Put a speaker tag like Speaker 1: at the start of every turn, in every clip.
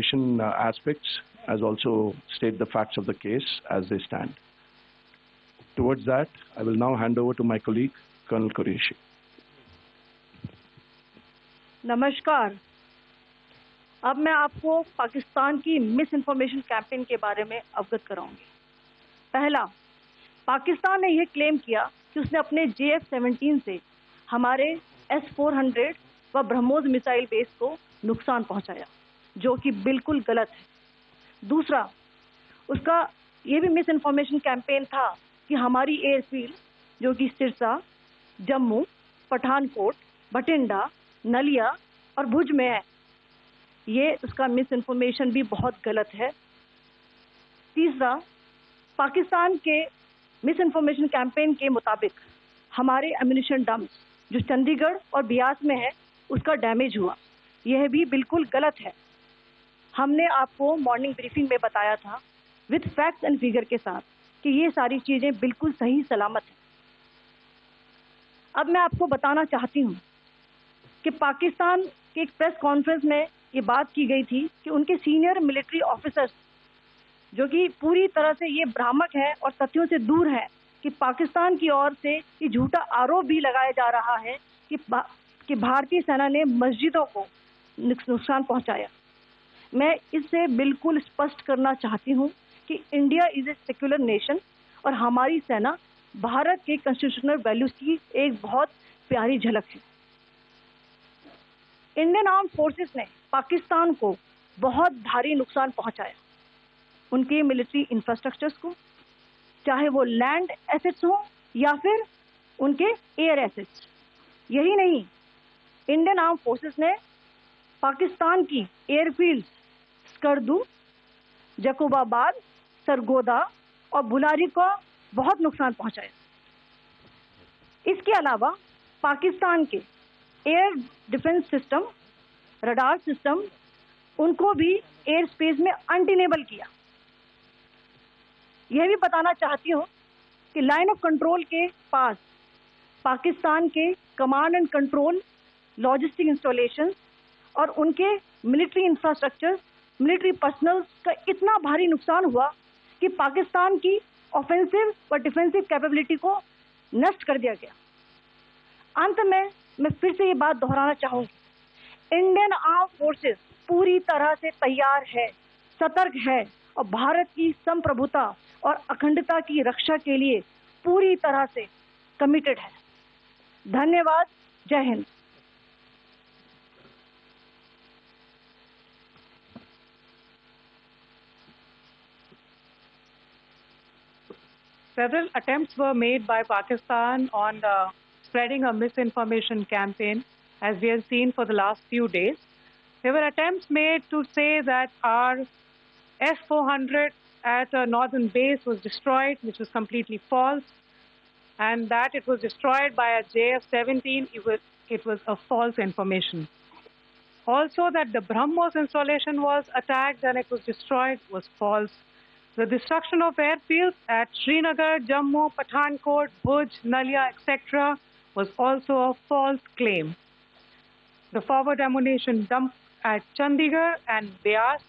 Speaker 1: aspects as also state the facts of the case as they stand. Towards that, I will now hand over to my colleague, Colonel Qureshi.
Speaker 2: नमस्कार। अब मैं आपको पाकिस्तान की miss information campaign के बारे में अवगत कराऊंगी। पहला, पाकिस्तान ने यह क्लेम किया कि उसने अपने JF-17 से हमारे S-400 व ब्रह्मोस मिसाइल बेस को नुकसान पहुंचाया, जो कि बिल्कुल गलत है। दूसरा, उसका ये भी मिस इन्फॉर्मेशन कैंपेन था कि हमारी एयरफील्ड जो कि सिरसा, जम्मू, पठानकोट, बठिंडा, नलिया और भुज में है, ये उसका मिस इन्फॉर्मेशन भी बहुत गलत है। तीसरा, पाकिस्तान के मिस इन्फॉर्मेशन कैंपेन के मुताबिक हमारे एम्यूनिशन डंप्स जो चंडीगढ़ और बियास में है उसका डैमेज हुआ, यह भी बिल्कुल गलत है। हमने आपको मॉर्निंग ब्रीफिंग में बताया था विद फैक्ट्स एंड फिगर के साथ कि ये सारी चीज़ें बिल्कुल सही सलामत हैं। अब मैं आपको बताना चाहती हूँ कि पाकिस्तान के एक प्रेस कॉन्फ्रेंस में ये बात की गई थी कि उनके सीनियर मिलिट्री ऑफिसर्स जो कि पूरी तरह से ये भ्रामक है और तथ्यों से दूर है कि पाकिस्तान की ओर से ये झूठा आरोप भी लगाया जा रहा है कि भारतीय सेना ने मस्जिदों को नुकसान पहुंचाया। मैं इससे बिल्कुल स्पष्ट करना चाहती हूं कि India is a secular nation और हमारी सेना भारत के कॉन्स्टिट्यूशनल वैल्यूज की एक बहुत प्यारी झलक है। इंडियन आर्म फोर्सेस ने पाकिस्तान को बहुत भारी नुकसान पहुंचाया, उनके मिलिट्री इंफ्रास्ट्रक्चर्स को, चाहे वो लैंड एसेट्स हो या फिर उनके एयर एसेट्स। यही नहीं, इंडियन आर्म फोर्सेस ने पाकिस्तान की एयरफील्ड स्कर्दू, जकोबाबाद, सरगोदा और बुलारी को बहुत नुकसान पहुंचाया। इसके अलावा पाकिस्तान के air defence system, radar system, उनको भी एयर स्पेस में अनडिनेबल किया। यह भी बताना चाहती हूँ कि लाइन ऑफ कंट्रोल के पास पाकिस्तान के command and control, logistic installation और उनके मिलिट्री इंफ्रास्ट्रक्चर, मिलिट्री पर्सनल का इतना भारी नुकसान हुआ कि पाकिस्तान की ऑफेंसिव व डिफेंसिव कैपेबिलिटी को नष्ट कर दिया गया। अंत में मैं फिर से ये बात दोहराना चाहूँगी, इंडियन आर्म फोर्सेस पूरी तरह से तैयार है, सतर्क है और भारत की संप्रभुता और अखंडता की रक्षा के लिए पूरी तरह से कमिटेड है। धन्यवाद। जय Hind.
Speaker 3: Several attempts were made by Pakistan on spreading a misinformation campaign, as we have seen for the last few days. There were attempts made to say that our S-400 at a northern base was destroyed, which was completely false, and that it was destroyed by a JF-17, it was a false information. Also that the BrahMos installation was attacked and it was destroyed was false. The destruction of airfields at Srinagar, Jammu, Pathankot, Bhuj, Nalia, etc. was also a false claim. The forward ammunition dump at Chandigarh and Beas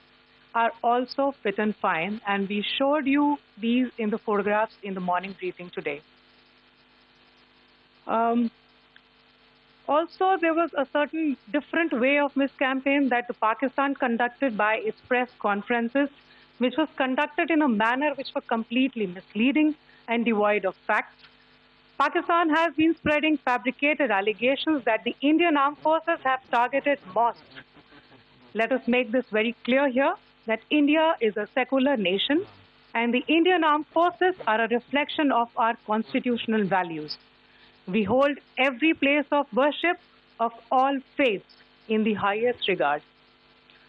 Speaker 3: are also fit and fine, and we showed you these in the photographs in the morning briefing today. Also, there was a certain different way of miscampaign that the Pakistan conducted by its press conferences, which was conducted in a manner which was completely misleading and devoid of facts. Pakistan has been spreading fabricated allegations that the Indian armed forces have targeted mosques. Let us make this very clear here, that India is a secular nation and the Indian armed forces are a reflection of our constitutional values. We hold every place of worship of all faiths in the highest regard.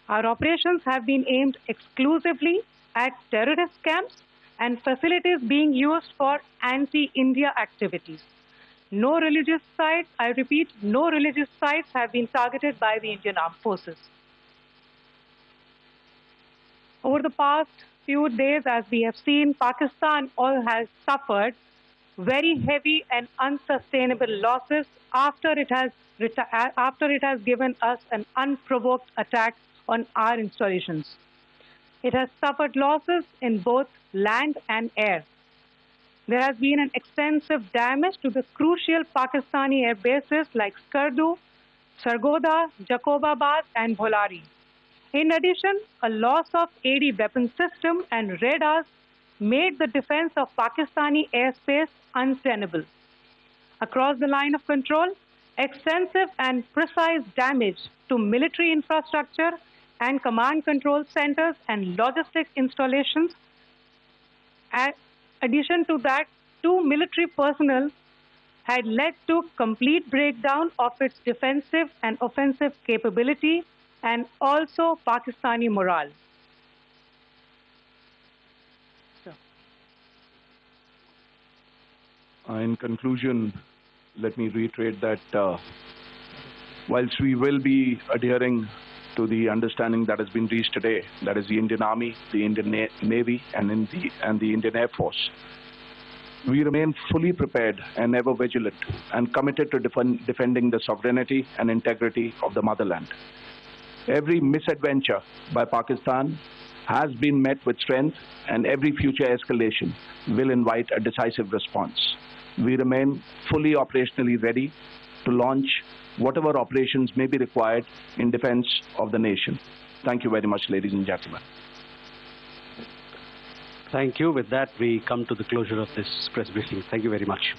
Speaker 3: Our operations have been aimed exclusively at terrorist camps and facilities being used for anti-India activities. No religious sites, I repeat, no religious sites have been targeted by the Indian armed forces. Over the past few days, as we have seen, Pakistan has suffered very heavy and unsustainable losses after it has given us an unprovoked attack on our installations. It has suffered losses in both land and air. There has been an extensive damage to the crucial Pakistani air bases like Skardu, Sargodha, Jacobabad, and Bholari. In addition, a loss of AD weapon system and radars made the defense of Pakistani airspace untenable. Across the line of control, extensive and precise damage to military infrastructure and command control centers and logistics installations. In addition to that, 2 military personnel had led to complete breakdown of its defensive and offensive capability and also Pakistani morale.
Speaker 1: In conclusion, let me reiterate that whilst we will be adhering to the understanding that has been reached today, that is the Indian Army, the Indian Navy, and the Indian Air Force, we remain fully prepared and ever vigilant and committed to defending the sovereignty and integrity of the motherland. Every misadventure by Pakistan has been met with strength, and every future escalation will invite a decisive response. We remain fully operationally ready to launch whatever operations may be required in defense of the nation. Thank you very much, ladies and gentlemen.
Speaker 4: Thank you. With that, we come to the closure of this press briefing. Thank you very much.